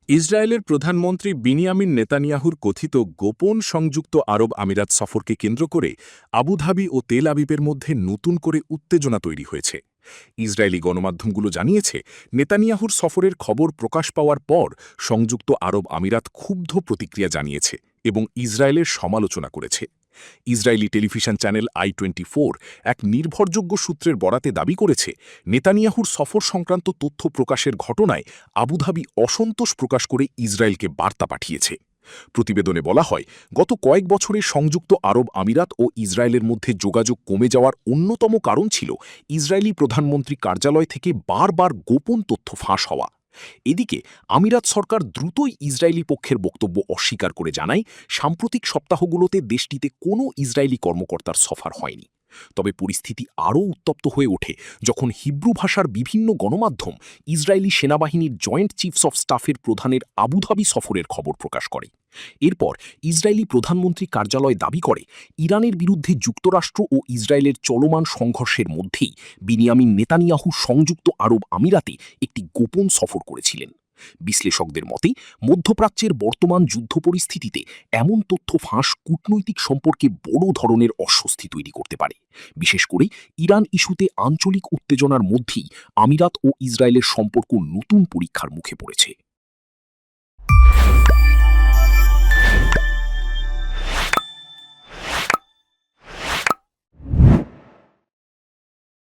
ইসরায়েলের প্রধানমন্ত্রী বিনিয়ামিন নেতানিয়াহুর কথিত গোপন সংযুক্ত আরব আমিরাত সফরকে কেন্দ্র করে আবুধাবি ও তেল আবিবের মধ্যে নতুন করে উত্তেজনা তৈরি হয়েছে। ইসরায়েলি গণমাধ্যমগুলো জানিয়েছে, নেতানিয়াহুর সফরের খবর প্রকাশ পাওয়ার পর সংযুক্ত আরব আমিরাত ক্ষুব্ধ প্রতিক্রিয়া জানিয়েছে এবং ইসরায়েলের সমালোচনা করেছে। ইসরায়েলি টেলিভিশন চ্যানেল i24 এক নির্ভরযোগ্য সূত্রের বরাতে দাবি করেছে, নেতানিয়াহুর সফর সংক্রান্ত তথ্য প্রকাশের ঘটনায় আবুধাবি অসন্তোষ প্রকাশ করে ইসরায়েলকে বার্তা পাঠিয়েছে। প্রতিবেদনে বলা হয়, গত কয়েক বছরে সংযুক্ত আরব আমিরাত ও ইসরায়েলের মধ্যে যোগাযোগ কমে যাওয়ার অন্যতম কারণ ছিল ইসরায়েলি প্রধানমন্ত্রী কার্যালয় থেকে বারবার গোপন তথ্য ফাঁস হওয়া। এদিকে আমিরাত সরকার দ্রুতই ইসরায়েলি পক্ষের বক্তব্য অস্বীকার করে জানায়, সাম্প্রতিক সপ্তাহগুলোতে দেশটিতে কোনো ইসরায়েলি কর্মকর্তার সফর হয়নি। তবে পরিস্থিতি আরও উত্তপ্ত হয়ে ওঠে যখন হিব্রু ভাষার বিভিন্ন গণমাধ্যম ইসরায়েলি সেনাবাহিনীর জয়েন্ট চিফস অফ স্টাফের প্রধানের আবুধাবি সফরের খবর প্রকাশ করে। এরপর ইসরায়েলি প্রধানমন্ত্রী কার্যালয় দাবি করে, ইরানের বিরুদ্ধে যুক্তরাষ্ট্র ও ইসরায়েলের চলমান সংঘর্ষের মধ্যেই বিনিয়ামিন নেতানিয়াহু সংযুক্ত আরব আমিরাতে একটি গোপন সফর করেছিলেন। বিশ্লেষকদের মতে, মধ্যপ্রাচ্যের বর্তমান যুদ্ধ পরিস্থিতিতে এমন তথ্য ফাঁস কূটনৈতিক সম্পর্কে বড় ধরনের অস্বস্তি তৈরি করতে পারে। বিশেষ করে ইরান ইস্যুতে আঞ্চলিক উত্তেজনার মধ্যেই আমিরাত ও ইসরায়েলের সম্পর্ক নতুন পরীক্ষার মুখে পড়েছে।